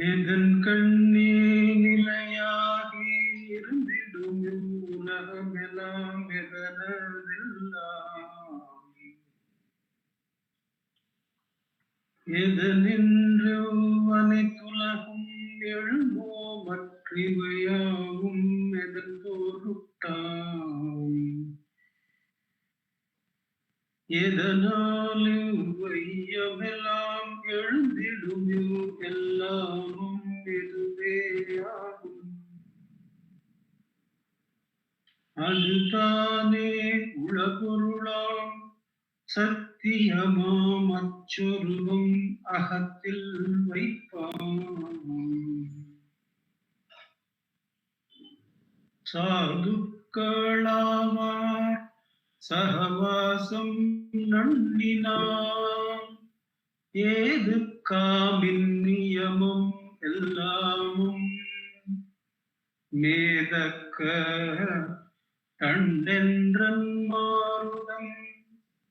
ஏதன் கண்ணே நிலையாகி இருந்திடும் உலகமெல்லாம் எதனதெல்லாம் எதனின்று அனைத்துலகும் எழுமோ மற்றிவையாவும் எதன் பொருட்டாம் எதனாலே வையமெல்லாம் எழுந்திடும் எல்லாமும் இதுவேயாகும் அதுதானே உளபொருளாம் சத்தியமாம் அச்சொருவும் அகத்தில் வைப்பாம் சாதுக்களாவார் சகவாசம் நன்னினாம் ஏது காமின் நியமம் எல்லாமும் மேதக்க தண்டென்றன் மாருதம்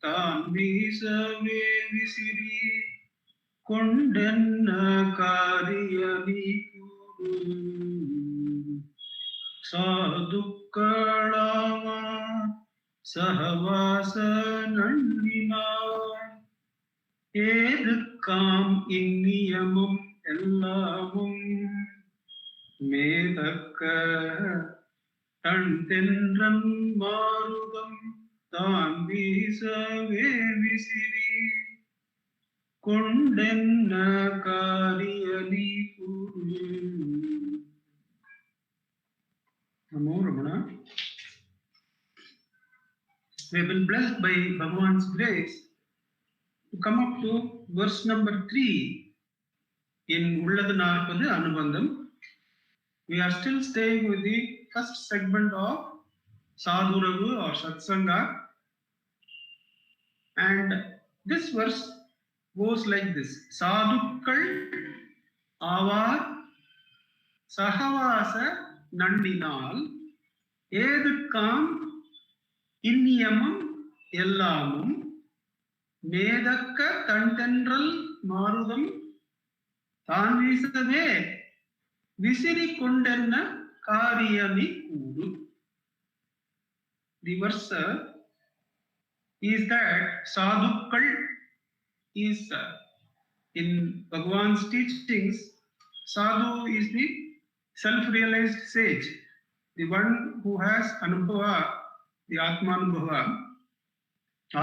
தான் வீசவே விசிறி கொண்டென்ன காரியமி கூறு சாதுக்களாவா சகவாச நன்னினார் ஏது காம் இந்நியமும் எல்லாமும் மேதக்க தன் தென்றன் மாருதம் தான் வீசவே விசிறி கொண்டென்ன காரியனி கூறு. Namo Ramana. We have been blessed by Bhagavan's grace to come up to verse number 3 in Ulladu Narpadu Anubandham. We are still staying with the first segment of Sadhuragu or Satsanga, and this verse goes like this: Sadhukkal avar sahavasa நன்னினால் ஏதுக்காம் இந்நியமம் எல்லாமும் மேதக்க தண்டென்றல் மாருதம் தான் வீசவே விசிறி கொண்டென்ன காரியமி கூறு. The verse is that sadhukkal is in Bhagavan's teachings, sadhu is the self-realized sage, the one who has anubhava, the atmanubhava,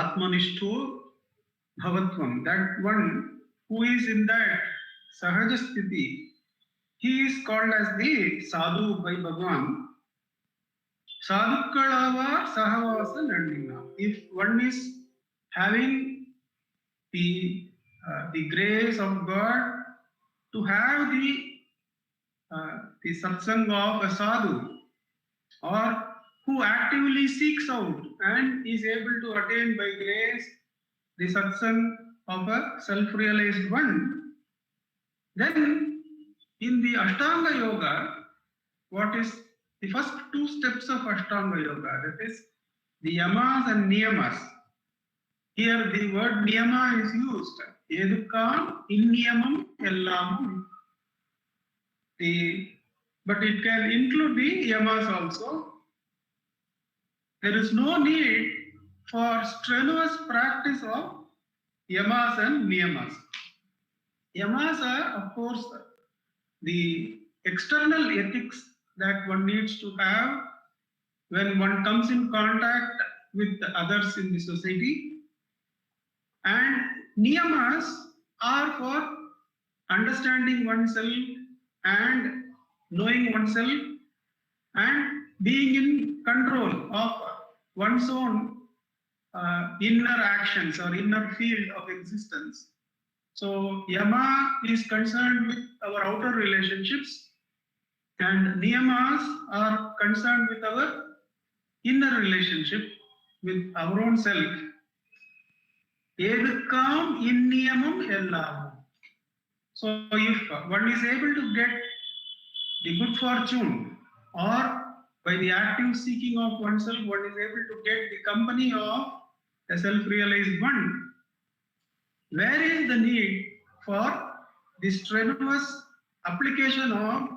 atmanishto bhavatvam, that one who is in that sahaja sthiti, he is called as the sadhu by Bhagavan. Sadhukkalava sahavasa nandina. If one is having the grace of God to have the satsanga of a sadhu, or who actively seeks out and is able to attain by grace the satsang of a self-realized one, then in the Ashtanga Yoga, what is the first two steps of Ashtanga Yoga, that is the yamas and niyamas. Here the word niyama is used. Edukam inniyamam ellamum. But it can include the yamas also. There is no need for strenuous practice of yamas and niyamas. Yamas are, of course, the external ethics that one needs to have when one comes in contact with others in the society. And niyamas are for understanding oneself and knowing oneself and being in control of one's own inner actions or inner field of existence. So yama is concerned with our outer relationships and niyamas are concerned with our inner relationship with our own self. Edukam inniyamam ellamum. So if one is able to get the good fortune, or by the active seeking of oneself, one is able to get the company of a self-realized one, where is the need for the strenuous application of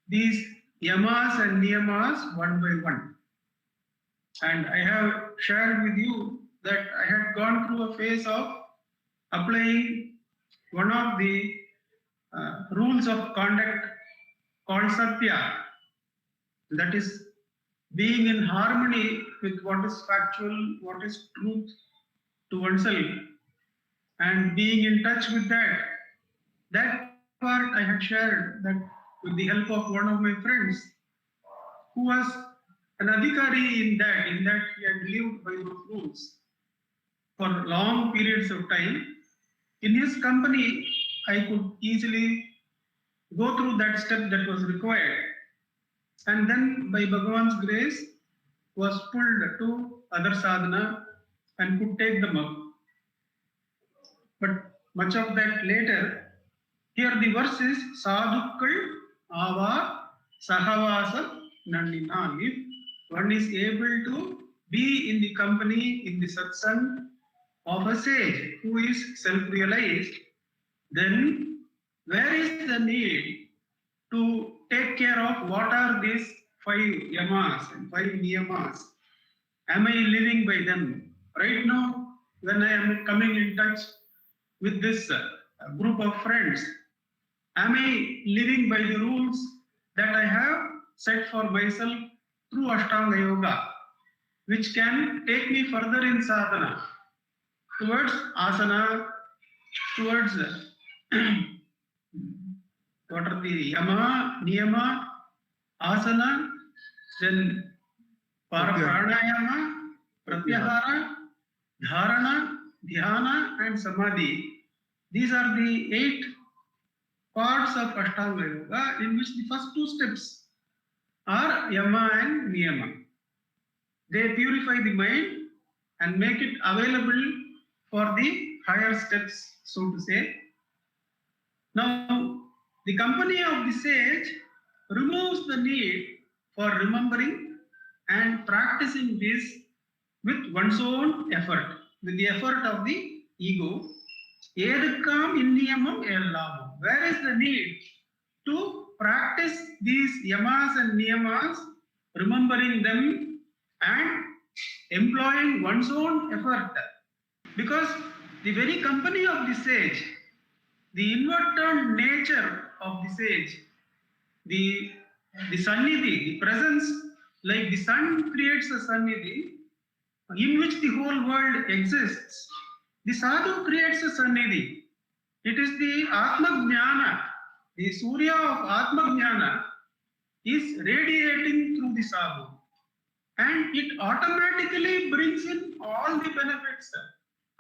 these yamas and niyamas one by one. And I have shared with you that I had gone through a phase of applying one of the rules of conduct called Satya, that is being in harmony with what is factual, what is truth to oneself, and being in touch with that. That part I had shared that with the help of one of my friends who was an adhikari in that he had lived by those rules for long periods of time. In his company, I could easily go through that step that was required. And then by Bhagavan's grace, was pulled to other sadhana and could take them up. But much of that later. Here the verse is Sadhukkal Ava Sahavasa Nandina. If one is able to be in the company, in the satsang of a sage who is self-realized, then where is the need to take care of what are these 5 yamas and 5 niyamas? Am I living by them? Right now, when I am coming in touch with this group of friends, am I living by the rules that I have set for myself through Ashtanga Yoga, which can take me further in sadhana towards asana, towards what are the yama, niyama, asana, then pranayama, pratyahara, dharana, dhyana, and samadhi. These are the 8 parts of Ashtanga Yoga, in which the first 2 steps are yama and niyama. They purify the mind and make it available for the higher steps, so to say. Now, the company of the sage removes the need for remembering and practicing this with one's own effort, with the effort of the ego. Edukam inniyamam ellamam. Where is the need to practice these yamas and niyamas, remembering them and employing one's own effort? Because the very company of the sage, the inward turned nature of the sage, the sannidhi, the presence, like the sun creates a sannidhi in which the whole world exists. The sadhu creates a sannidhi. It is the Atma Jnana, the Surya of Atma Jnana is radiating through the sadhu. And it automatically brings in all the benefits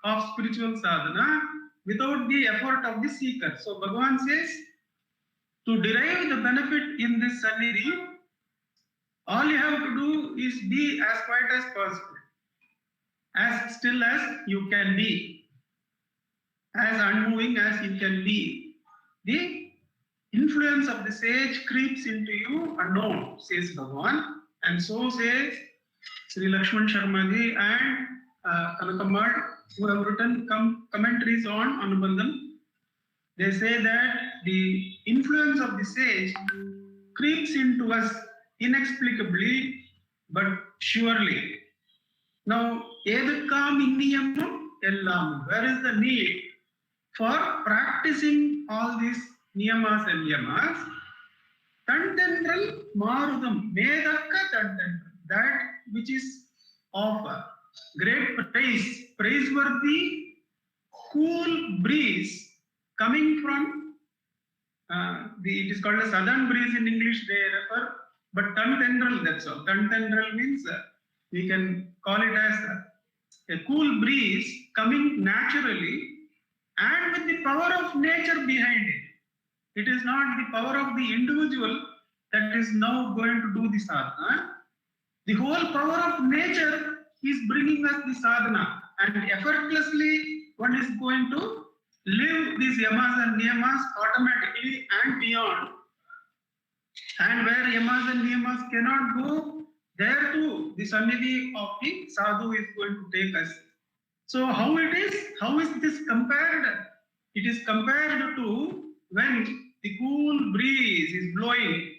of spiritual sadhana without the effort of the seeker. So Bhagavan says, to derive the benefit in this sannidhi, all you have to do is be as quiet as possible, as still as you can be, as unmoving as you can be. The influence of the sage creeps into you unknown, says Bhagavan. And so says Sri Lakshman Sharma ji and Kanakamal, who have written commentaries on Anubandham. They say that the influence of the sage creeps into us inexplicably but surely. Now, edukam inniyamam ellam. Where is the need for practicing all these niyamas and yamas? Tantendral marudam, medakka tantendral, that which is of great praise, praiseworthy, cool breeze coming from it is called a southern breeze in English, they refer, but tantendral, that's all. Tantendral means we can call it as a cool breeze coming naturally and with the power of nature behind it. It is not the power of the individual that is now going to do the sadhana. The whole power of nature is bringing us the sadhana, and effortlessly one is going to live these yamas and niyamas automatically and beyond. And where yamas and niyamas cannot go, there too the sannidhi of the sadhu is going to take us. So how is this compared? It is compared to when the cool breeze is blowing,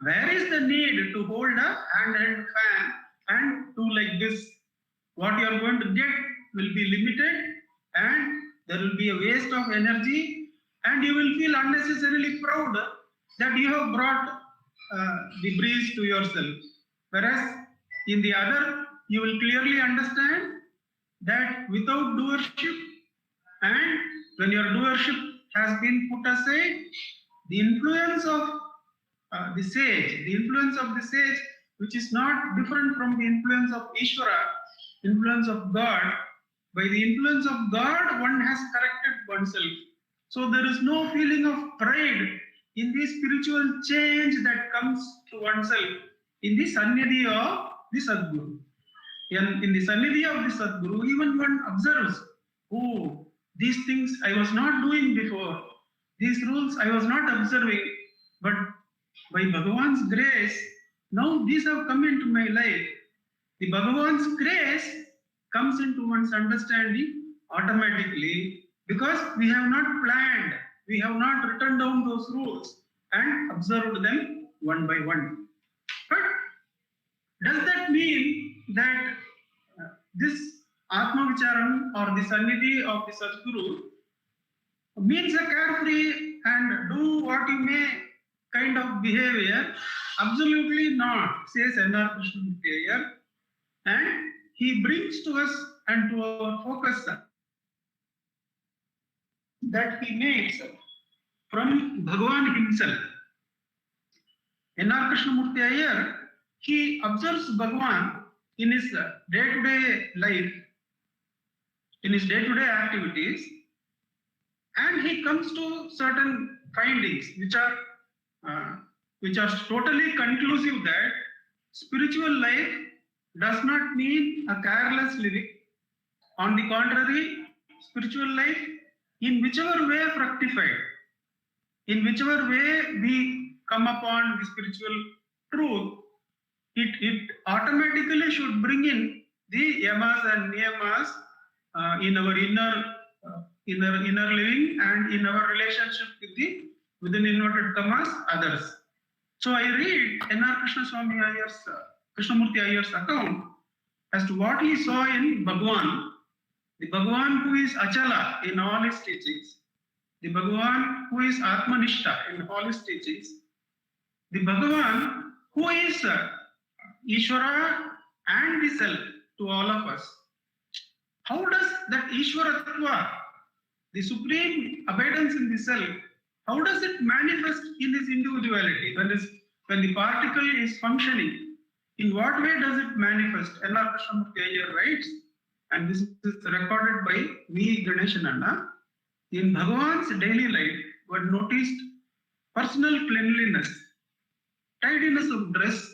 where is the need to hold a handheld fan and do like this? What you are going to get will be limited, and there will be a waste of energy, and you will feel unnecessarily proud that you have brought the breeze to yourself. Whereas in the other, you will clearly understand that without doership, and when your doership has been put aside, the influence of the sage, which is not different from the influence of Ishvara, influence of God. By the influence of God, one has corrected oneself. So there is no feeling of pride in the spiritual change that comes to oneself in the Sannidhi of the Sadguru. In the Sannidhi of the Sadguru, even one observes, oh, these things I was not doing before, these rules I was not observing, but by Bhagavan's grace, now these have come into my life. The Bhagavan's grace comes into one's understanding automatically because we have not planned, we have not written down those rules and observed them one by one. But does that mean that this Atma Vicharam or the Sannidhi of the Sadguru means a carefree and do what you may kind of behavior? Absolutely not, says N.R. Krishnamurti Iyer. And he brings to us and to our focus that he makes from Bhagavan himself. N.R. Krishnamurti Iyer, he observes Bhagavan in his day-to-day life, in his day-to-day activities, and he comes to certain findings which are totally conclusive that spiritual life does not mean a careless living. On the contrary, spiritual life, in whichever way fructified, in whichever way we come upon the spiritual truth, it automatically should bring in the yamas and niyamas in our inner living and in our relationship with the, within inverted commas, others. So I read N.R. Krishnamurti Iyer's account as to what he saw in Bhagavan, the Bhagavan who is Achala in all his teachings, the Bhagavan who is Atmanishta in all his teachings, the Bhagavan who is Ishvara and the self to all of us. How does that Ishvaratva, the supreme abidance in the self, how does it manifest in his individuality? When the particle is functioning, in what way does it manifest? N.R. Krishnamurti Iyer writes, and this is recorded by V. Ganeshananda, in Bhagavan's daily life, one noticed personal cleanliness, tidiness of dress,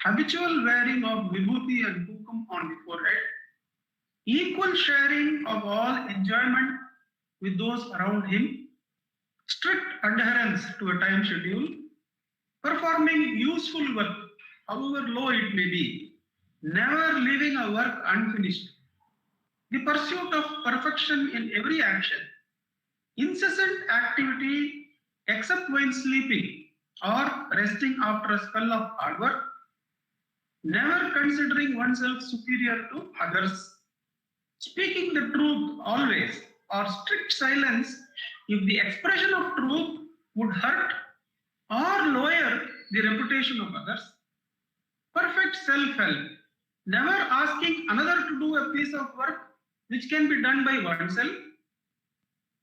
habitual wearing of vibhuti and kukum on the forehead, equal sharing of all enjoyment with those around him, strict adherence to a time schedule, performing useful work, however low it may be, never leaving a work unfinished, the pursuit of perfection in every action, incessant activity except while sleeping or resting after a spell of hard work, never considering oneself superior to others, speaking the truth always, or strict silence if the expression of truth would hurt or lower the reputation of others, perfect self-help, never asking another to do a piece of work which can be done by oneself,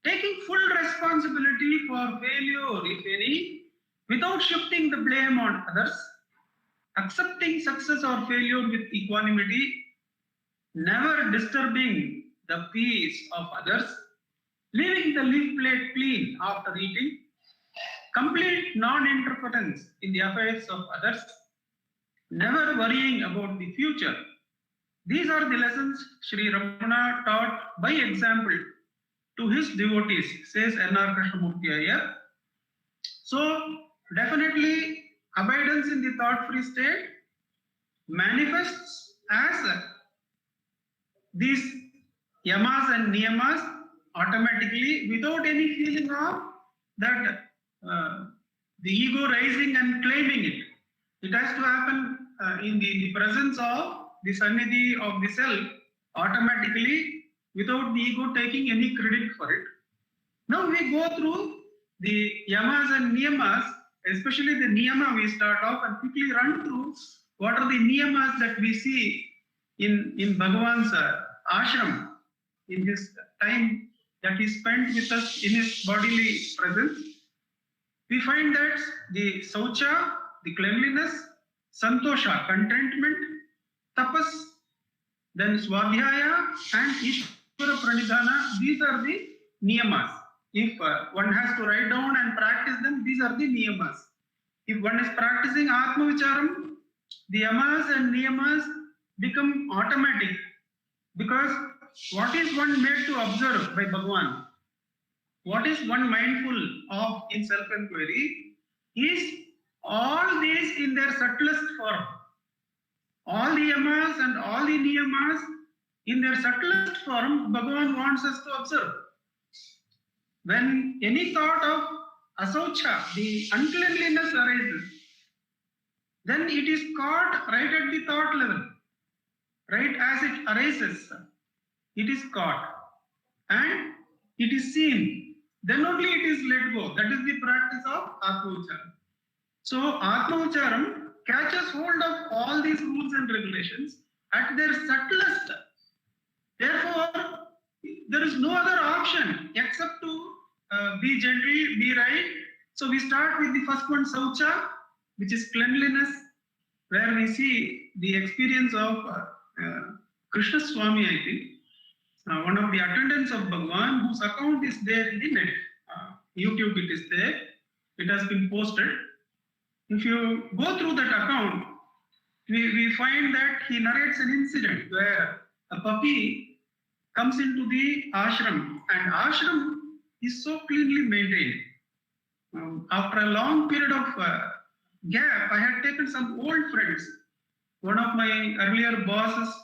taking full responsibility for failure, if any, without shifting the blame on others, accepting success or failure with equanimity, never disturbing the peace of others, leaving the leaf plate clean after eating, complete non-interference in the affairs of others, never worrying about the future. These are the lessons Sri Ramana taught by example to his devotees, says N.R. Krishnamurti Iyer. So, definitely, abidance in the thought-free state manifests as these yamas and niyamas automatically without any feeling of that the ego rising and claiming it. It has to happen in the presence of the Sannidhi of the self automatically without the ego taking any credit for it. Now we go through the yamas and niyamas, especially the niyama we start off and quickly run through what are the niyamas that we see in Bhagavan's ashram, in his time that he spent with us in his bodily presence. We find that the saucha, the cleanliness, santosha, contentment, tapas, then swadhyaya and ishvara pranidhana, these are the niyamas. If one has to write down and practice them, these are the niyamas. If one is practicing atma vicharam, the yamas and niyamas become automatic, because what is one made to observe by Bhagavan? What is one mindful of in self-inquiry is all these in their subtlest form. All the yamas and all the niyamas in their subtlest form, Bhagavan wants us to observe. When any thought of asaucha, the uncleanliness arises, then it is caught right at the thought level. Right as it arises, it is caught and it is seen. Then only it is let go. That is the practice of Atma Ucharam. So Atma Ucharam catches hold of all these rules and regulations at their subtlest. Therefore, there is no other option except to be gentle, be right. So we start with the first one, Saucha, which is cleanliness, where we see the experience of Krishna Swami, I think, one of the attendants of Bhagavan, whose account is there in the net. YouTube, it is there. It has been posted. If you go through that account, we find that he narrates an incident where a puppy comes into the ashram, and ashram is so cleanly maintained. After a long period of gap, I had taken some old friends, one of my earlier bosses,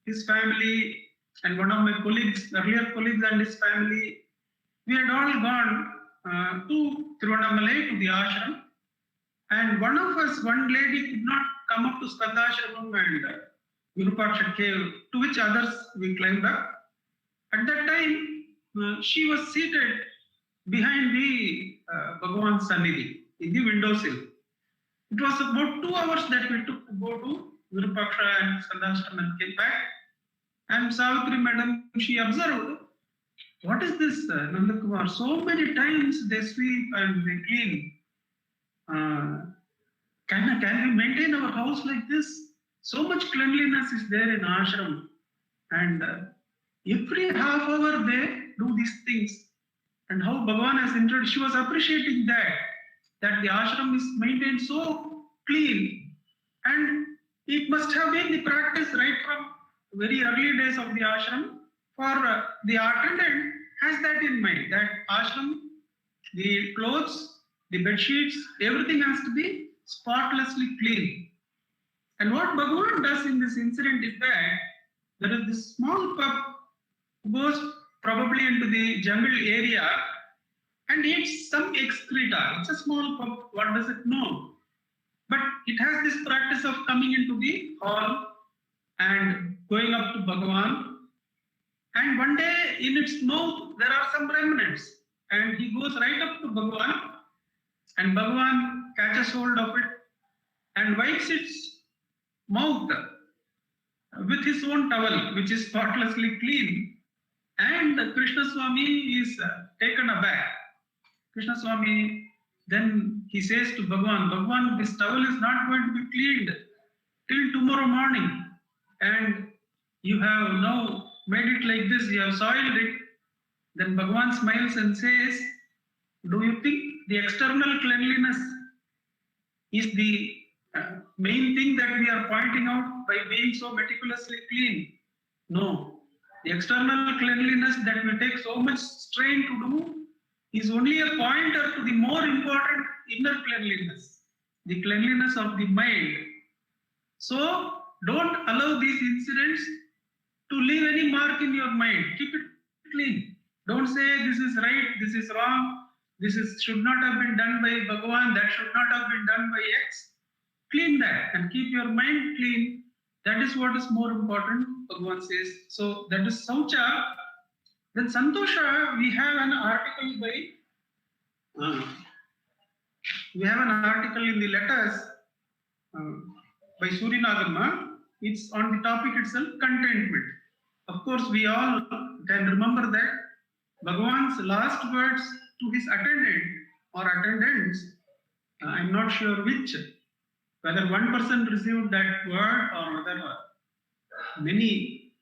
his family, and one of my colleagues, earlier colleagues and his family. We had all gone to Tiruvannamalai, to the ashram, and one of us, one lady could not come up to Skandashramam and Virupaksha cave, to which others we climbed up. At that time, she was seated behind the Bhagavan's Sannidhi, in the windowsill. It was about 2 hours that we took to go to Virupaksha and Skandashram and came back. And Savitri madam, she observed, what is this, Nandakumar? So many times they sweep and they clean. Can we maintain our house like this? So much cleanliness is there in ashram. And every half hour they do these things. And how Bhagavan has introduced, she was appreciating that the ashram is maintained so clean. And it must have been the practice right from very early days of the ashram. For the attendant has that in mind, that ashram, the clothes, the bed sheets, everything has to be spotlessly clean. And what Bhagavan does in this incident is that there is this small pup who goes probably into the jungle area and eats some excreta. It's a small pup, what does it know? But it has this practice of coming into the hall and going up to Bhagavan. And one day in its mouth, there are some remnants. And he goes right up to Bhagavan. And Bhagavan catches hold of it and wipes its mouth with his own towel, which is spotlessly clean. And Krishna Swami is taken aback. Krishna Swami, then he says to Bhagavan, Bhagavan, this towel is not going to be cleaned till tomorrow morning. And you have now made it like this, you have soiled it. Then Bhagavan smiles and says, do you think the external cleanliness is the main thing that we are pointing out by being so meticulously clean? No. The external cleanliness that we take so much strain to do is only a pointer to the more important inner cleanliness, the cleanliness of the mind. So don't allow these incidents to leave any mark in your mind. Keep it clean. Don't say this is right, this is wrong. this is should not have been done by Bhagavan, that should not have been done by X. Clean that and keep your mind clean. That is what is more important, Bhagavan says. So that is Saucha. Then Santosha, we have an article in the letters by Surinagamma. It's on the topic itself, contentment. Of course, we all can remember that Bhagavan's last words to his attendant or attendants, I'm not sure which, whether one person received that word or whether many,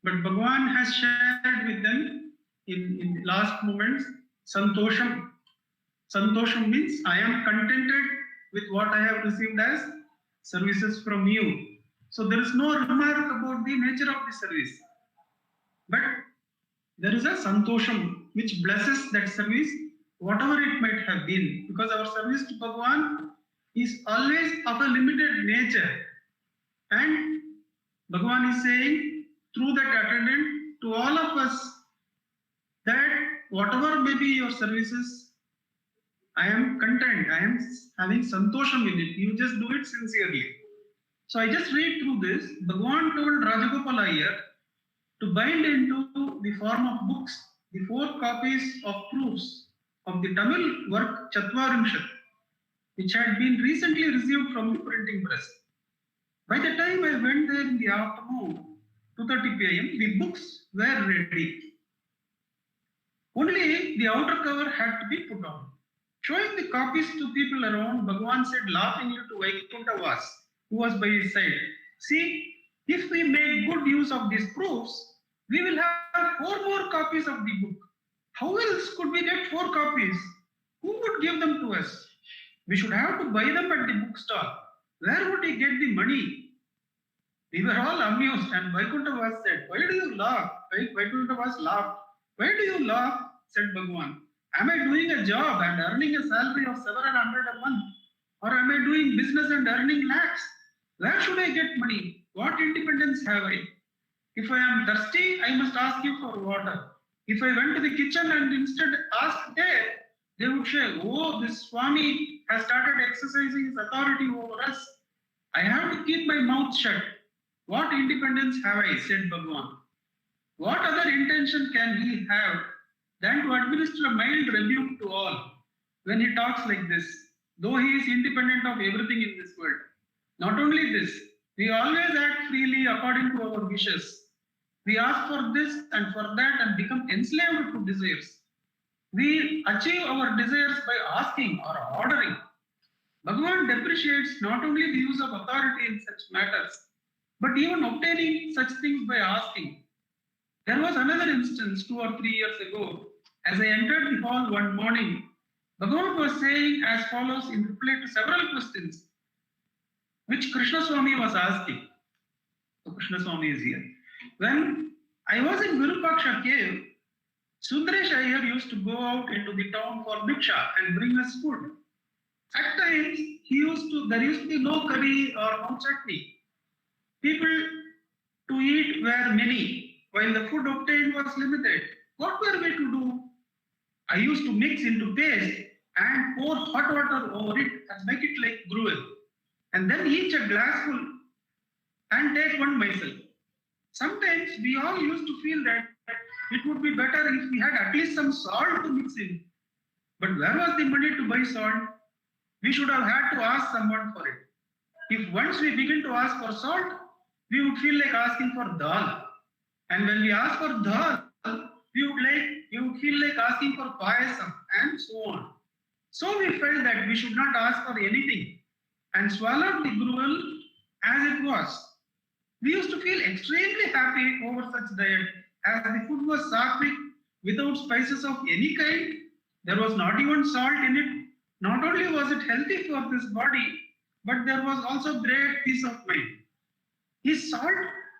but Bhagavan has shared with them in the last moments, Santosham. Santosham means I am contented with what I have received as services from you. So there is no remark about the nature of the service. But there is a Santosham which blesses that service, whatever it might have been, because our service to Bhagavan is always of a limited nature. And Bhagavan is saying through that attendant to all of us that whatever may be your services, I am content, I am having Santosham in it. You just do it sincerely. So I just read through this. Bhagavan told Rajagopal Iyer to bind into the form of books the 4 copies of proofs of the Tamil work Chatvarimshat, which had been recently received from the printing press. By the time I went there in the afternoon, 2:30 p.m., the books were ready. Only the outer cover had to be put on. Showing the copies to people around, Bhagavan said laughingly to Vaikuntha, who was by his side, see, if we make good use of these proofs, we will have 4 more copies of the book. How else could we get 4 copies? Who would give them to us? We should have to buy them at the bookstall. Where would he get the money? We were all amused, and Vaikuntha said, why do you laugh? Vaikuntha laughed. Why do you laugh? Said Bhagavan. Am I doing a job and earning a salary of 700 a month? Or am I doing business and earning lakhs? Where should I get money? What independence have I? If I am thirsty, I must ask you for water. If I went to the kitchen and instead asked there, they would say, oh, this Swami has started exercising his authority over us. I have to keep my mouth shut. What independence have I? Said Bhagavan. What other intention can he have than to administer a mild rebuke to all when he talks like this, though he is independent of everything in this world? Not only this, we always act freely according to our wishes. We ask for this and for that and become enslaved to desires. We achieve our desires by asking or ordering. Bhagavan depreciates not only the use of authority in such matters, but even obtaining such things by asking. There was another instance 2 or 3 years ago. As I entered the hall one morning, Bhagavan was saying as follows in reply to several questions which Krishna Swami was asking. So Krishna Swami is here. When I was in Virupaksha cave, Sundaresh Iyer used to go out into the town for bhiksha and bring us food. At times, there used to be no curry or no chutney. People to eat were many, while the food obtained was limited. What were we to do? I used to mix into paste and pour hot water over it and make it like gruel, and then each a glassful and take one myself. Sometimes we all used to feel that it would be better if we had at least some salt to mix in. But where was the money to buy salt? We should have had to ask someone for it. If once we begin to ask for salt, we would feel like asking for dal. And when we ask for dal, we would feel like asking for payasam and so on. So we felt that we should not ask for anything and swallowed the gruel as it was. We used to feel extremely happy over such diet as the food was sattvic without spices of any kind. There was not even salt in it. Not only was it healthy for this body, but there was also great peace of mind. Is salt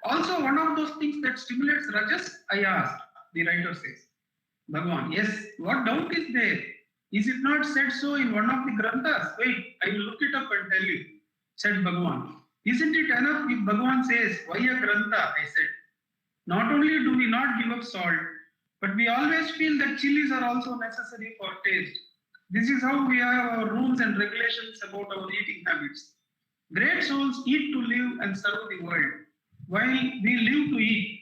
also one of those things that stimulates rajas? I asked. The writer says. Bhagavan, yes, what doubt is there? Is it not said so in one of the granthas? Wait, I will look it up and tell you, said Bhagavan. Isn't it enough if Bhagavan says, why a grantha? I said. Not only do we not give up salt, But we always feel that chilies are also necessary for taste. This is how we have our rules and regulations about our eating habits. Great souls eat to live and serve the world, while we live to eat.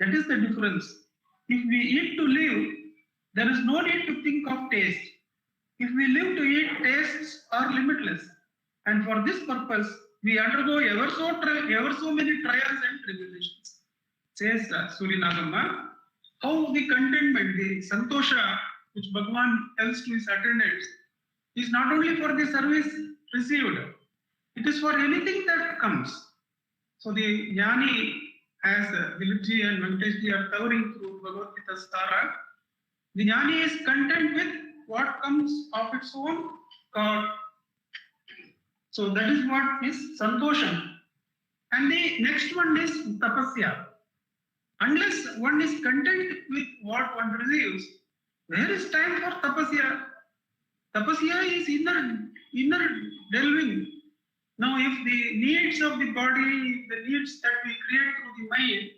That is the difference. If we eat to live, there is no need to think of taste. If we live to eat, tastes are limitless. And for this purpose, we undergo ever so many trials and tribulations. Says Surinagamma, how the contentment, the santosha, which Bhagavan tells to his attendants, is not only for the service received, it is for anything that comes. So the Jnani, as Dilipji and Venkateshji are covering through Bhagavad Gita Stara, the Jnani is content with what comes of its own God. So that is what is Santosham. And the next one is Tapasya. Unless one is content with what one receives, where is time for Tapasya? Tapasya is inner delving. Now, if the needs of the body, the needs that we create through the mind,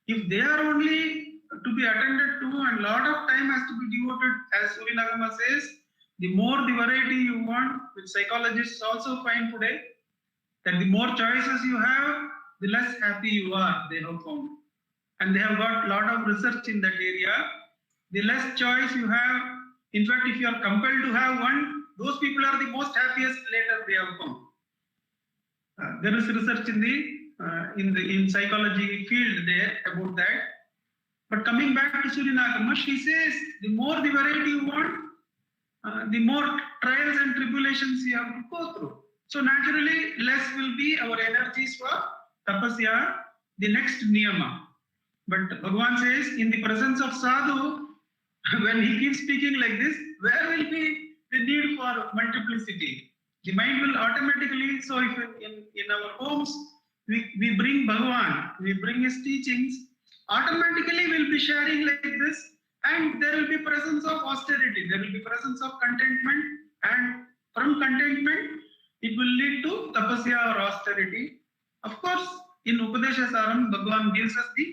if they are only to be attended to and a lot of time has to be devoted, as Surinagama says, the more the variety you want, which psychologists also find today, that the more choices you have, the less happy you are, they have found. And they have got a lot of research in that area. The less choice you have, in fact, if you are compelled to have one, those people are the most happiest later they have found. There is research in the psychology field there about that. But coming back to Surinagama, she says the more the variety you want, the more trials and tribulations you have to go through. So naturally, less will be our energies for tapasya, the next niyama. But Bhagavan says, in the presence of sadhu, when he keeps speaking like this, where will be the need for multiplicity? The mind will automatically, so if in our homes, we bring Bhagavan, we bring his teachings, automatically we'll be sharing like this, and there will be presence of austerity, there will be presence of contentment, and from contentment, it will lead to tapasya or austerity. Of course, in Upadesha Saram, Bhagavan gives us the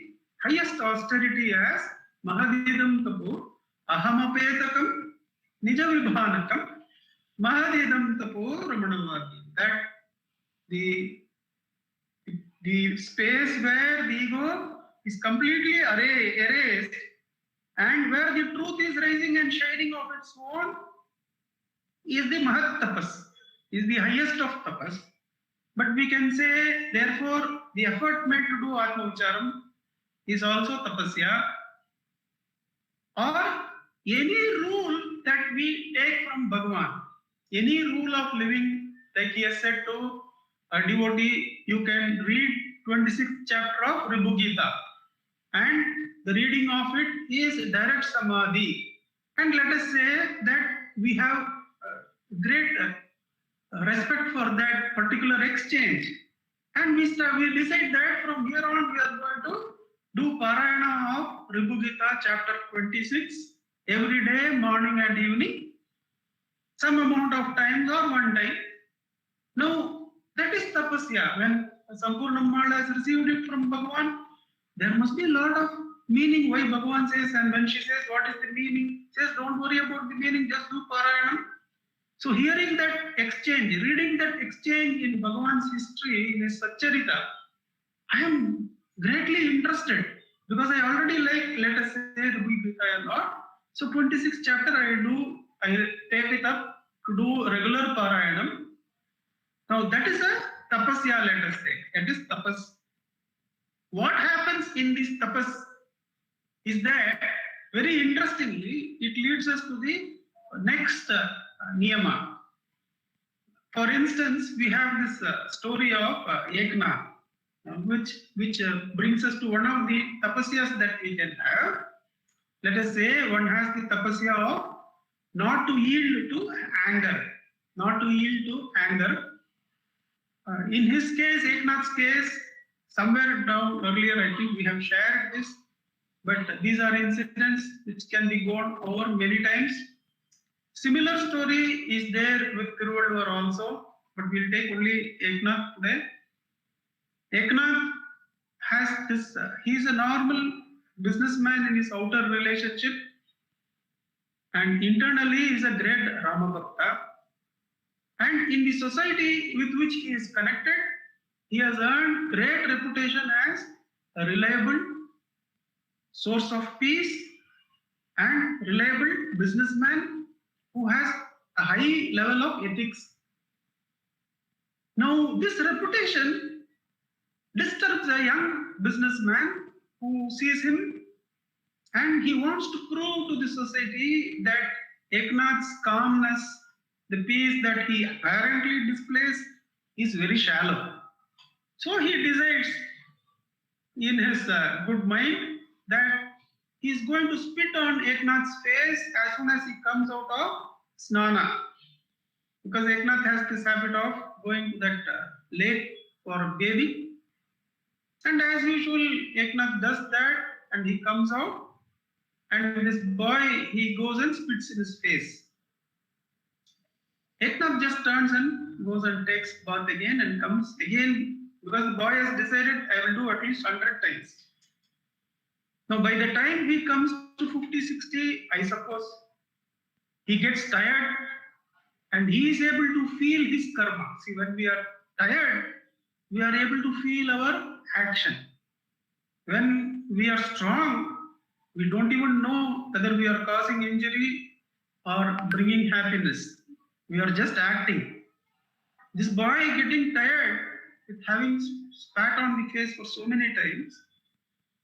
highest austerity as Mahadidam Tapo, Ahamapetakam, Nijavibhanakam, Mahadidam Tapo Ramanavadi. That the space where the ego is completely erased and where the truth is rising and shining of its own is the Mahat Tapas, is the highest of tapas. But we can say, therefore, the effort made to do Atma Vicharam is also tapasya, or any rule that we take from Bhagavan, any rule of living, like he has said to a devotee, you can read 26th chapter of Ribhu Gita, and the reading of it is direct samadhi. And let us say that we have great respect for that particular exchange, and we decide that from here on we are going to do Parayana of Ribhu Gita chapter 26 every day, morning and evening, some amount of times or one time. Now, that is tapasya. When Sampurnammal has received it from Bhagavan, there must be a lot of meaning why Bhagavan says, and when she says, what is the meaning? Says, don't worry about the meaning, just do Parayana. So hearing that exchange, reading that exchange in Bhagavan's history, in his Satcharita, I am greatly interested because I already like, let us say, Ribhu Gita a lot. So 26th chapter I take it up to do regular Parayanam. Now that is a tapasya, let us say. That is tapas. What happens in this tapas is that, very interestingly, it leads us to the next niyama. For instance, we have this story of Eknath, which brings us to one of the tapasyas that we can have. Let us say one has the tapasya of not to yield to anger, not to yield to anger. In his case, Eknath's case, somewhere down earlier, I think we have shared this, but these are incidents which can be gone over many times. Similar story is there with Tiruvalluvar also, but we'll take only Eknath today. Eknath has this, he is a normal businessman in his outer relationship, and internally is a great Ramabhakta. And in the society with which he is connected, he has earned great reputation as a reliable source of peace and reliable businessman who has a high level of ethics. Now, this reputation disturbs a young businessman who sees him, and he wants to prove to the society that Eknath's calmness, the peace that he apparently displays, is very shallow. So he decides in his good mind that he is going to spit on Eknath's face as soon as he comes out of Snana. Because Eknath has this habit of going to that lake for bathing. And as usual, Eknath does that and he comes out. And this boy, he goes and spits in his face. Eknath just turns and goes and takes bath again and comes again, because the boy has decided, I will do at least 100 times. Now, by the time he comes to 50, 60, I suppose, he gets tired and he is able to feel his karma. See, when we are tired, we are able to feel our action. When we are strong, we don't even know whether we are causing injury or bringing happiness. We are just acting. This boy getting tired with having spat on the face for so many times,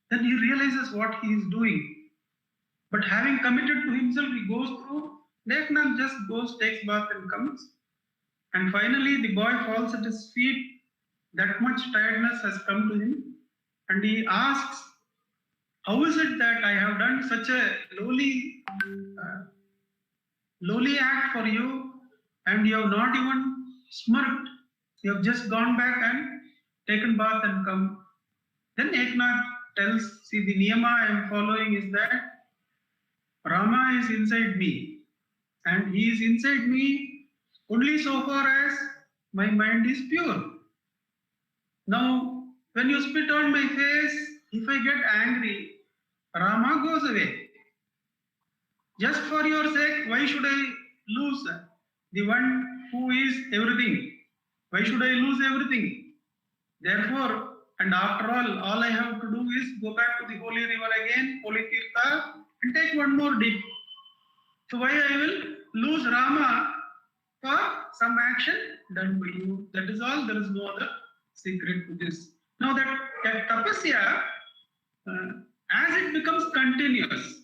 then he realizes what he is doing. But having committed to himself, he goes through. Eknath just goes, takes bath and comes. And finally, the boy falls at his feet. That much tiredness has come to him. And he asks, how is it that I have done such a lowly act for you, and you have not even smirked? You have just gone back and taken bath and come. Then Eknath tells, see, the niyama I am following is that Rama is inside me, and he is inside me only so far as my mind is pure. Now, when you spit on my face, if I get angry, Rama goes away. Just for your sake, why should I lose the one who is everything? Why should I lose everything? Therefore, and after all I have to do is go back to the holy river again, holy Tirtha, and take one more dip. So why I will lose Rama for some action done by you? That is all. There is no other secret to this. Now that tapasya, as it becomes continuous,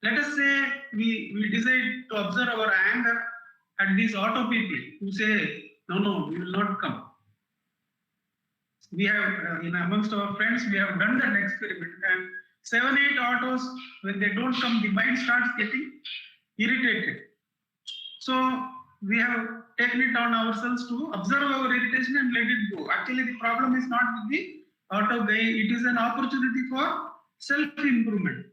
let us say we decide to observe our anger at these auto people who say, no, we will not come. We have, amongst our friends, we have done that experiment, and 7, 8 autos, when they don't come, the mind starts getting irritated. So we have taken it on ourselves to observe our irritation and let it go. Actually, the problem is not with the auto guy, it is an opportunity for self-improvement.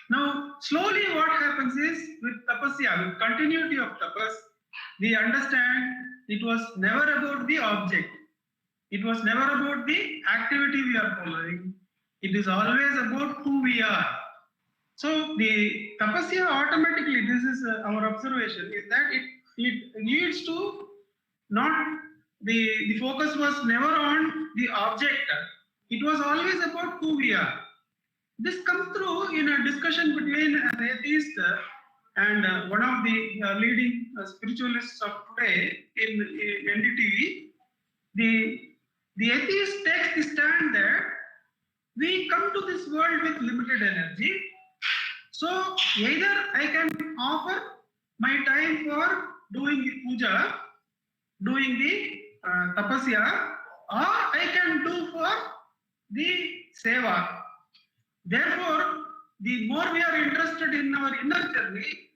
Now, slowly what happens is, with tapasya, with continuity of tapas, we understand it was never about the object. It was never about the activity we are following. It is always about who we are. So the tapasya automatically, this is our observation, is that it leads to not, the focus was never on the object. It was always about who we are. This comes through in a discussion between an atheist and one of the leading spiritualists of today in NDTV. The atheist takes the stand that we come to this world with limited energy. So either I can offer my time for doing the puja, doing the tapasya, or I can do for the seva. Therefore, the more we are interested in our inner journey,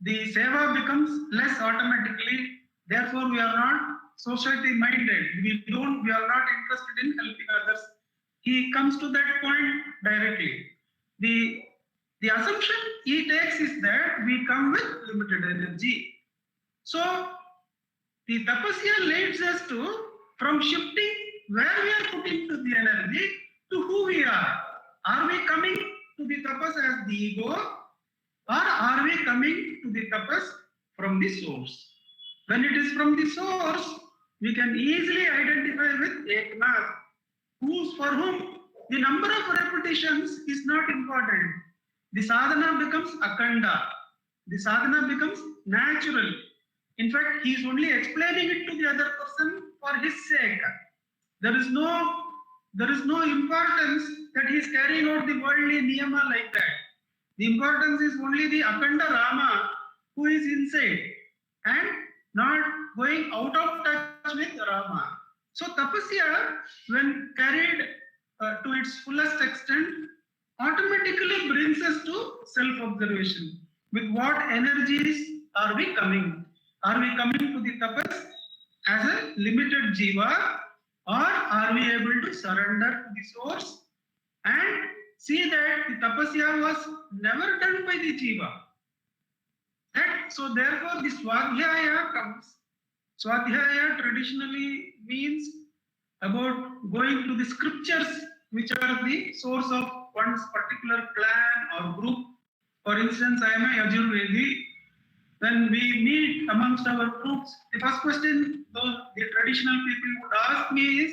the seva becomes less automatically. Therefore, we are not society minded. We are not interested in helping others. He comes to that point directly. The assumption he takes is that we come with limited energy. So the tapasya leads us to, from shifting where we are putting to the energy, to who we are. Are we coming to the tapas as the ego, or are we coming to the tapas from the source? When it is from the source, we can easily identify with Eknath, for whom the number of repetitions is not important. The sadhana becomes akanda. The sadhana becomes natural. In fact, he is only explaining it to the other person for his sake. There is no importance that he is carrying out the worldly niyama like that. The importance is only the Akanda Rama who is inside and not going out of touch with Rama. So tapasya, when carried to its fullest extent, automatically brings us to self-observation. With what energies are we coming? Are we coming to the tapas as a limited jiva, or are we able to surrender to the source and see that the tapasya was never done by the jiva? So therefore the swadhyaya comes. Swadhyaya traditionally means about going to the scriptures which are the source of one's particular clan or group. For instance, I am a Yajurvedi. When we meet amongst our groups, the first question the traditional people would ask me is,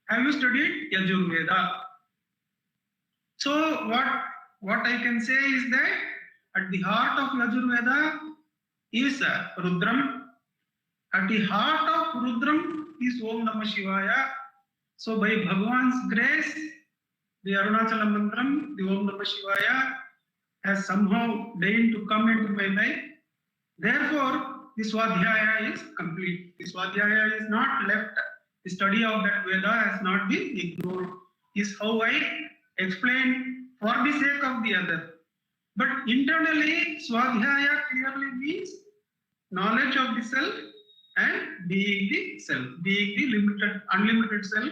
have you studied Yajurveda? So what I can say is that at the heart of Yajurveda is Rudram. At the heart of Rudram is Om Namah Shivaya. So by Bhagavan's grace, the Arunachala Mantram, the Om Namah Shivaya, has somehow deigned to come into my life. Therefore, the Swadhyaya is complete. The Swadhyaya is not left. The study of that Veda has not been ignored. Is how I explained for the sake of the other. But internally, Swadhyaya clearly means knowledge of the self and being the self, being the limited, unlimited self.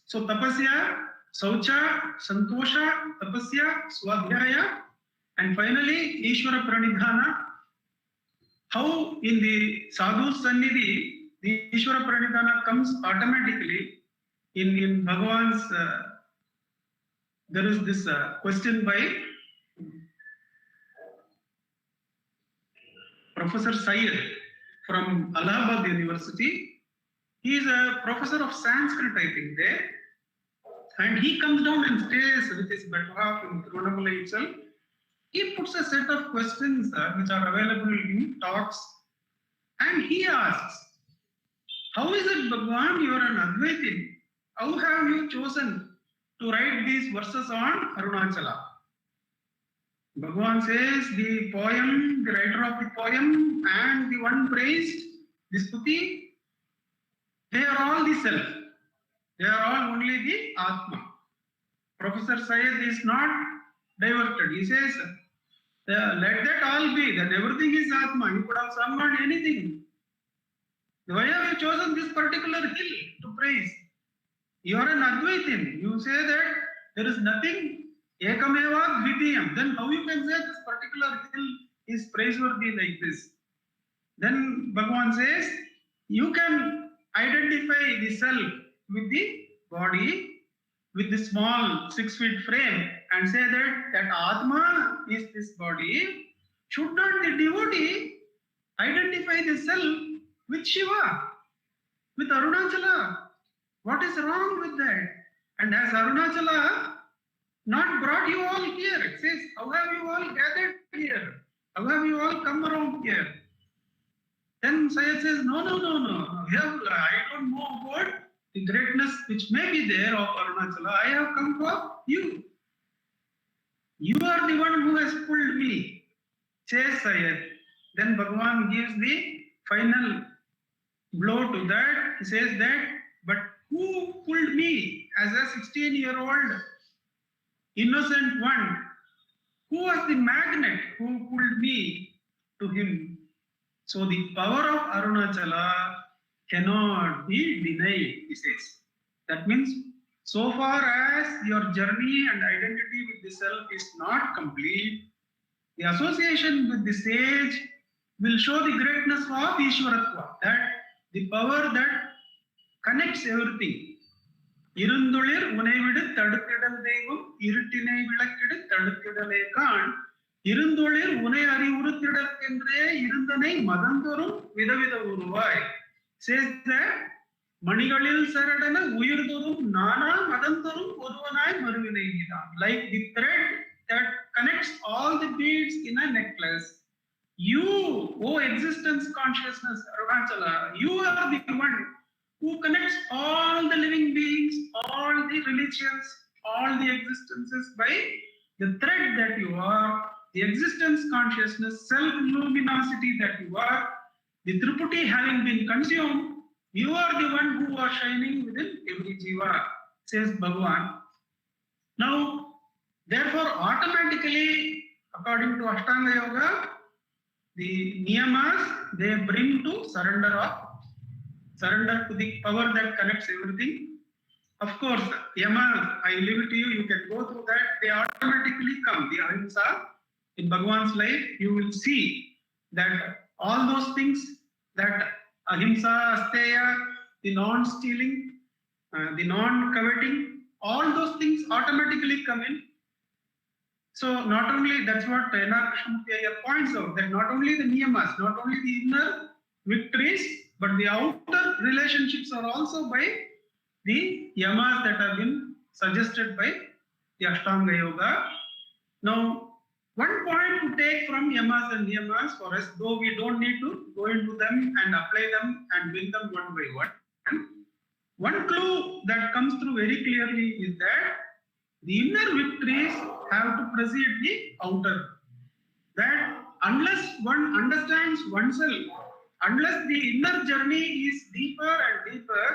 So tapasya, saucha, santosha, tapasya, swadhyaya, and finally Ishvara pranidhana. How in the sadhu sannidhi, the Ishvara pranidhana comes automatically. In Bhagavan's, there is this question by Professor Syed from Allahabad University. He is a professor of Sanskrit, I think, there. And he comes down and stays with his better half in Tiruvannamalai itself. He puts a set of questions which are available in talks. And he asks, how is it, Bhagavan, you are an Advaitin? How have you chosen to write these verses on Arunachala? Bhagavan says the poem, the writer of the poem and the one praised, the Stuti, they are all the self. They are all only the Atma. Professor Syed is not diverted. He says, let that all be, then everything is Atma. You could have sung on anything. Why have you chosen this particular hill to praise? You are an Advaitin. You say that there is nothing, Ekameva Dvitiyam. Then how you can say this particular hill is praiseworthy like this? Then Bhagavan says, you can identify the self with the body, with the small 6 feet frame, and say that Atma is this body. Should not the devotee identify the self with Shiva, with Arunachala? What is wrong with that? And has Arunachala not brought you all here? It says, how have you all gathered here? How have you all come around here? Then Syed says, no. I don't know about the greatness which may be there of Arunachala. I have come for you. You are the one who has pulled me, says Syed. Then Bhagavan gives the final blow to that. He says that, but who pulled me as a 16-year-old innocent one? Who was the magnet who pulled me to him? So the power of Arunachala cannot be denied, he says. That means, so far as your journey and identity with the self is not complete, the association with the sage will show the greatness of Ishwaratva, that the power that connects everything. இருந்துளிர் உனைவிடு தடுத்திடல் தெய்வம் இருட்டினை விளக்கிடு தடுத்திடலே காண் இருந்தொழில் உனை அறிவுறுத்திடற்கென்றே இருந்தனை மதந்தொரும் விதவித உருவாய். Says that மணிகளில் சரடன உயிர்தொரும் நானா மதந்தொரும் ஒருவனாய் மறுவினை நீதான். Like the thread that connects all the beads in a necklace. You, O existence consciousness, Arunachala, you are the one who connects all the living beings, all the religions, all the existences by the thread that you are, the existence consciousness, self-luminosity that you are, the Tripurti having been consumed, you are the one who are shining within every jiva, says Bhagavan. Now, therefore, automatically, according to Ashtanga Yoga, the niyamas, they bring to surrender to the power that connects everything. Of course, yamas, I leave it to you, you can go through that, they automatically come. The ahimsa, in Bhagavan's life, you will see that all those things, that ahimsa, asteya, the non-stealing, the non-coveting, all those things automatically come in. So not only, that's what N.R. Krishnamurti points out, that not only the niyamas, not only the inner victories, but the outer relationships are also by the yamas that have been suggested by the Ashtanga Yoga. Now, one point to take from yamas and niyamas for us, though we don't need to go into them and apply them and bring them one by one. One clue that comes through very clearly is that the inner victories have to precede the outer. That unless one understands oneself, unless the inner journey is deeper and deeper,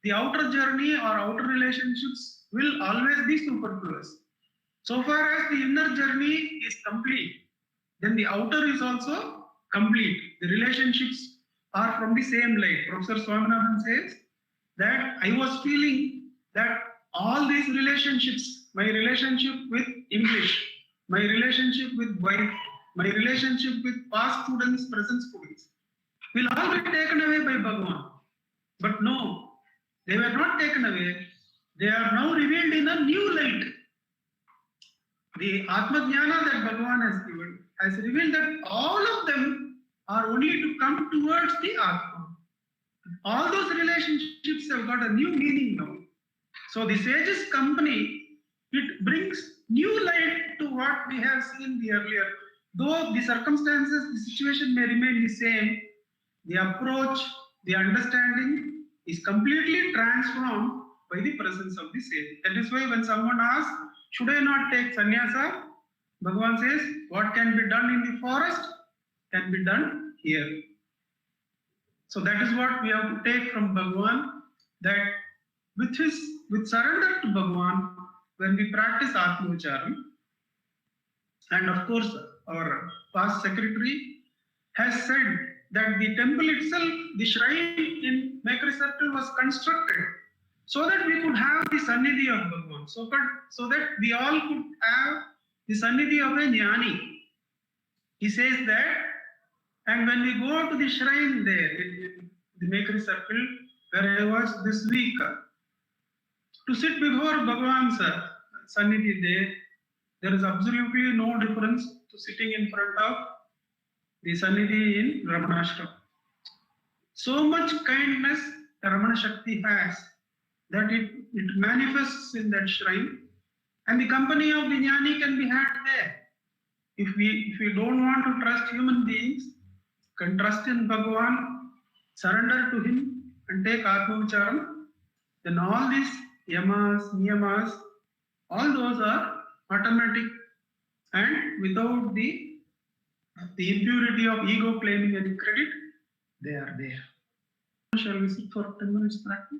the outer journey or outer relationships will always be superfluous. So far as the inner journey is complete, then the outer is also complete. The relationships are from the same light. Professor Swaminathan says that I was feeling that all these relationships, my relationship with English, my relationship with wife, my relationship with past students, present students, will all be taken away by Bhagavan. But no, they were not taken away. They are now revealed in a new light. The Atma Jnana that Bhagavan has given has revealed that all of them are only to come towards the Atma. All those relationships have got a new meaning now. So the sage's company, it brings new light to what we have seen the earlier. Though the circumstances, the situation may remain the same, the approach, the understanding is completely transformed by the presence of the sage. That is why when someone asks, should I not take sannyasa? Bhagavan says, what can be done in the forest can be done here. So that is what we have to take from Bhagavan, that with surrender to Bhagavan, when we practice Atma Vicharam, and of course our past secretary has said that the temple itself, the shrine in Mekri Circle was constructed so that we could have the Sannidhi of Bhagavan, so that we all could have the Sannidhi of a Jnani. He says that, and when we go to the shrine there in the Mekri Circle, where I was this week, to sit before Bhagavan's Sannidhi there is absolutely no difference to sitting in front of the Sannidhi in Ramanashram. So much kindness Ramana Shakti has that it manifests in that shrine, and the company of the Jnani can be had there. If we don't want to trust human beings, can trust in Bhagavan, surrender to him and take Atma Vicharam, then all these yamas, niyamas, all those are automatic and without the impurity of ego claiming any credit, they are there. Shall we sit for 10 minutes practice?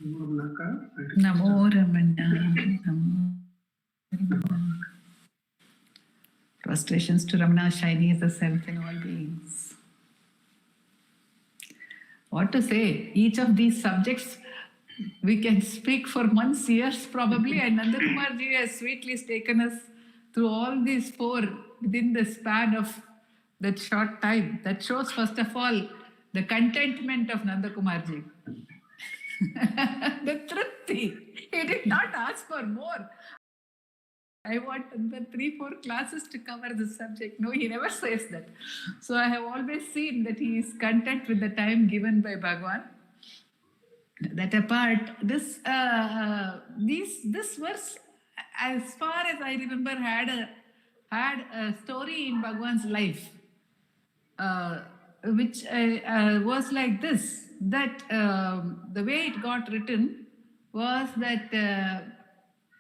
Namo Ramana. Prostrations to Ramana, shiny as the self in all beings. What to say? Each of these subjects we can speak for months, years probably, and Nandakumarji has sweetly taken us through all these four within the span of that short time. That shows, first of all, the contentment of Nandakumarji. The tripti. He did not ask for more. I want the 3-4 classes to cover this subject. No, he never says that. So I have always seen that he is content with the time given by Bhagavan. That apart, this verse, as far as I remember, had a story in Bhagavan's life, which was like this, that the way it got written was that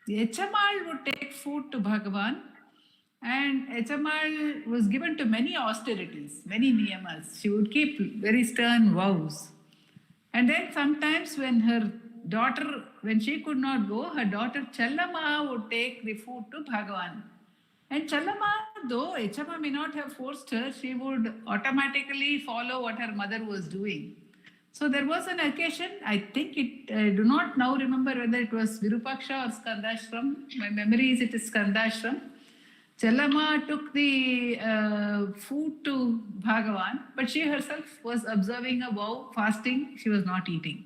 Echamal would take food to Bhagavan, and Echamal was given to many austerities, many niyamas. She would keep very stern vows. And then sometimes when her daughter, when she could not go, her daughter Challama would take the food to Bhagavan. And Challama, though Echama may not have forced her, she would automatically follow what her mother was doing. So there was an occasion, I think I do not now remember whether it was Virupaksha or Skandashram. My memory is it is Skandashram. Challama took the food to Bhagavan, but she herself was observing a vow, fasting. She was not eating.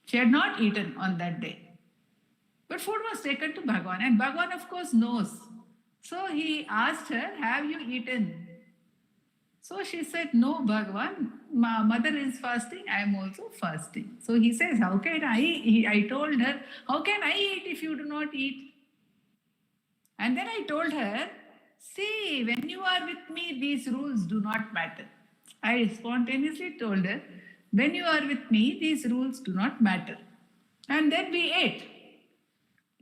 She had not eaten on that day. But food was taken to Bhagavan, and Bhagavan, of course, knows. So he asked her, "Have you eaten?" So she said, "No, Bhagavan, my mother is fasting, I am also fasting." So he says, "How can I eat?" I told her, "How can I eat if you do not eat?" And then I told her, "See, when you are with me, these rules do not matter." I spontaneously told her, "When you are with me, these rules do not matter." And then we ate.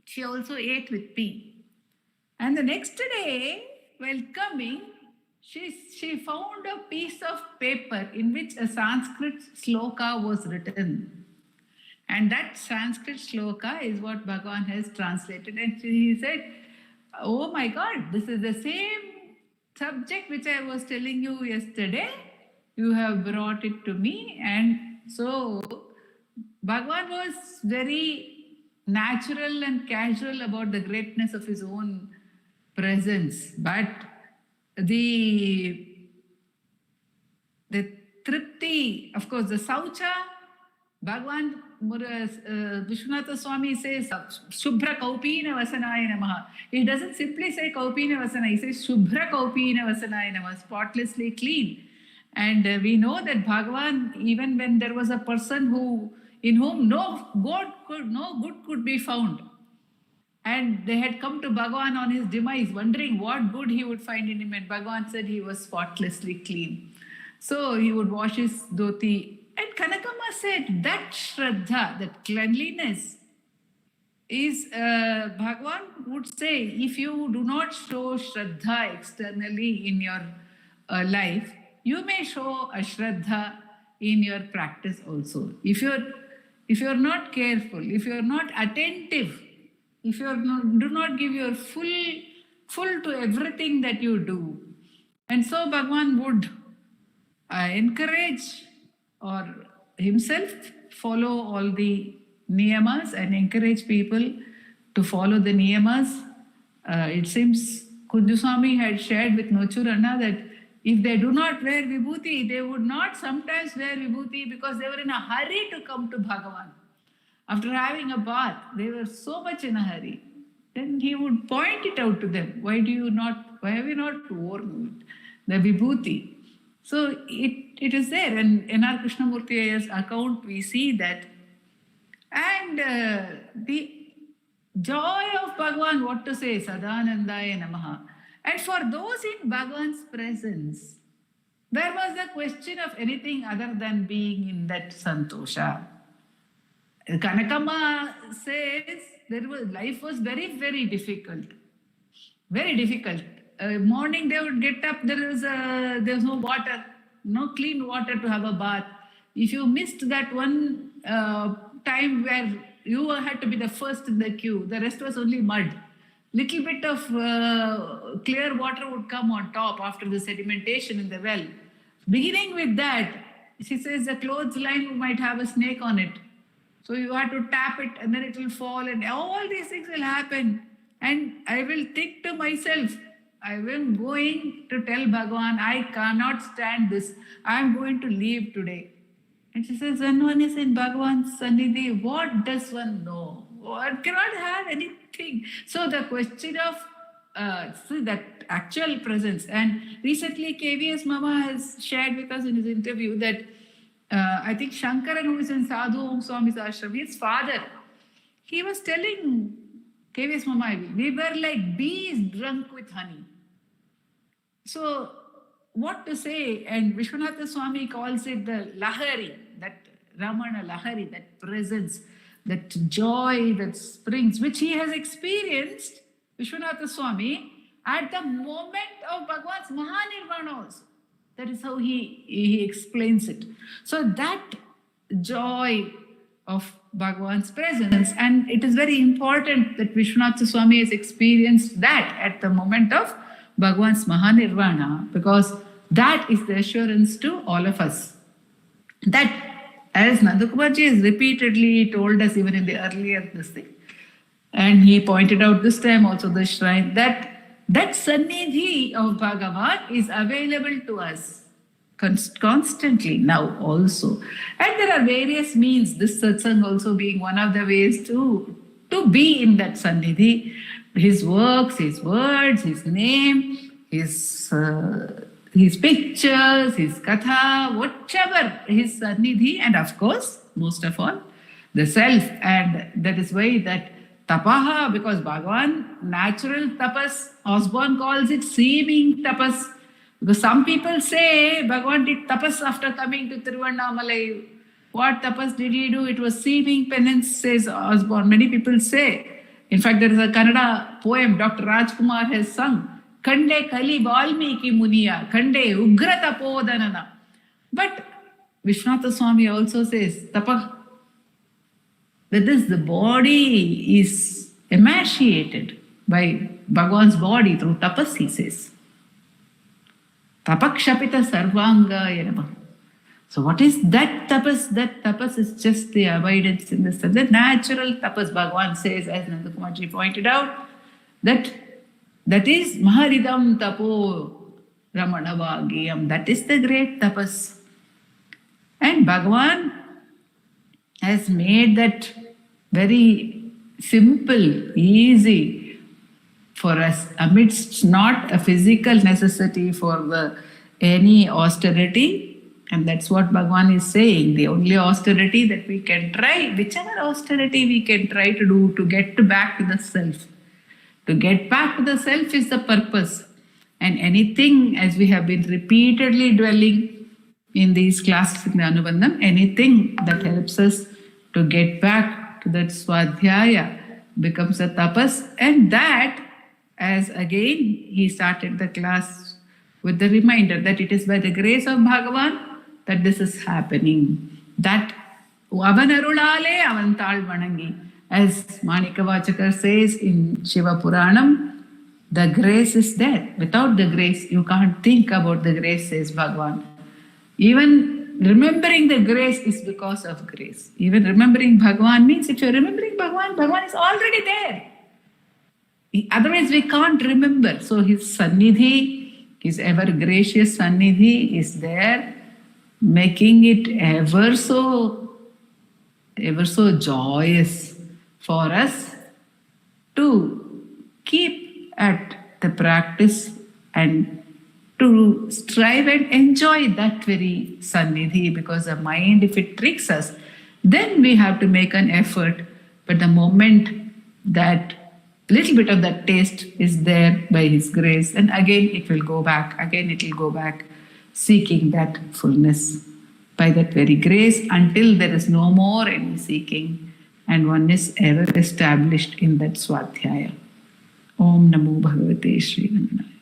She also ate with me. And the next day, while coming, she found a piece of paper in which a Sanskrit sloka was written. And that Sanskrit sloka is what Bhagavan has translated. And he said, "Oh my God, this is the same subject which I was telling you yesterday. You have brought it to me." And so Bhagavan was very natural and casual about the greatness of his own presence. But the tripti, of course, the saucha, Bhagavan Vishwanatha Swami says, "Shubhra Kaupina Vasanaya Namaha." He doesn't simply say Kaupina Vasana, he says Shubhra Kaupina Vasanaya Namaha, spotlessly clean. And we know that Bhagavan, even when there was a person in whom no good could be found, and they had come to Bhagavan on his demise, wondering what good he would find in him, and Bhagavan said he was spotlessly clean. So he would wash his dhoti. And Kanakama said that Shraddha, that cleanliness, is Bhagavan would say, if you do not show Shraddha externally in your life, you may show a Shraddha in your practice also. If you're not careful, if you're not attentive, if you do not give your full to everything that you do. And so Bhagavan would encourage or himself follow all the niyamas and encourage people to follow the niyamas. It seems Kunjuswami had shared with Nochuranna that if they do not wear vibhuti, they would not sometimes wear vibhuti because they were in a hurry to come to Bhagavan. After having a bath, they were so much in a hurry. Then he would point it out to them. Why have you not worn the vibhuti? So it is there. And in our Krishnamurti Ayer's account, we see that. And the joy of Bhagavan, what to say, Sadanandaya Namaha. And for those in Bhagavan's presence, there was a question of anything other than being in that santosha. Kanakama says life was very, very difficult. Very difficult. Morning they would get up, there was no water, no clean water to have a bath. If you missed that one time where you had to be the first in the queue. The rest was only mud. Little bit of clear water would come on top after the sedimentation in the well. Beginning with that, she says the clothesline might have a snake on it. So you have to tap it and then it will fall and all these things will happen. And I will think to myself, I am going to tell Bhagavan, I cannot stand this. I am going to leave today. And she says, when one is in Bhagavan's Sannidhi, what does one know? One cannot have anything. So the question of that actual presence. And recently KVS Mama has shared with us in his interview that I think Shankaran, who is in Sadhu Om Swami's ashram, his father, he was telling KVS Mama, we were like bees drunk with honey. So what to say? And Vishwanatha Swami calls it the Lahari, that Ramana Lahari, that presence, that joy that springs, which he has experienced, Vishwanatha Swami, at the moment of Bhagavan's Mahanirvana also. That is how he explains it. So that joy of Bhagavan's presence, and it is very important that Vishwanatha Swami has experienced that at the moment of Bhagavan's Mahanirvana, because that is the assurance to all of us. That, as Nandakumarji has repeatedly told us even in the earlier this thing, and he pointed out this time also the shrine, that Sannidhi of Bhagavan is available to us constantly now also. And there are various means, this satsang also being one of the ways to be in that Sannidhi. His works, his words, his name, his pictures, his katha, whatever, his Sannidhi, and of course, most of all, the self. And that is why that tapaha, because Bhagavan, natural tapas, Osborne calls it seeming tapas. Because some people say Bhagavan did tapas after coming to Tiruvannamalai. What tapas did he do? It was seeming penance, says Osborne. Many people say. In fact, there is a Kannada poem Dr. Rajkumar has sung. Kande Kali Valmiki Muniya, Kande Ugrata Podanana. But Vishwanatha Swami also says, Tapa, that is, the body is emaciated by Bhagavan's body through tapas, he says. Tapakshapita Sarvanga Yanama. So what is that tapas? That tapas is just the avoidance in the sun. The natural tapas, Bhagavan says, as Nandakumarji pointed out, that is Maharidam Tapo Ramanavagiyam. That is the great tapas. And Bhagavan has made that very simple, easy for us, amidst not a physical necessity for any austerity. And that's what Bhagavan is saying. The only austerity that we can try, whichever austerity we can try to do to get back to the self. To get back to the self is the purpose. And anything, as we have been repeatedly dwelling in these classes in the Anubandham, anything that helps us to get back to that Swadhyaya becomes a tapas. And that, as again he started the class with the reminder that it is by the grace of Bhagavan that this is happening. That Avanarulale Avantal Vanangi, as Manikavachakar says in Shiva Puranam, the grace is there. Without the grace, you can't think about the grace, says Bhagavan. Even remembering the grace is because of grace. Even remembering Bhagavan means if you're remembering Bhagavan, Bhagavan is already there. Otherwise, we can't remember. So his Sannidhi, his ever gracious Sannidhi is there, making it ever so joyous for us to keep at the practice and to strive and enjoy that very Sannidhi, because the mind, if it tricks us, then we have to make an effort. But the moment that little bit of that taste is there by His grace, and again it will go back, seeking that fullness by that very grace until there is no more any seeking and one is ever established in that Swadhyaya. Om Namo Bhagavate Sri Ranganaya.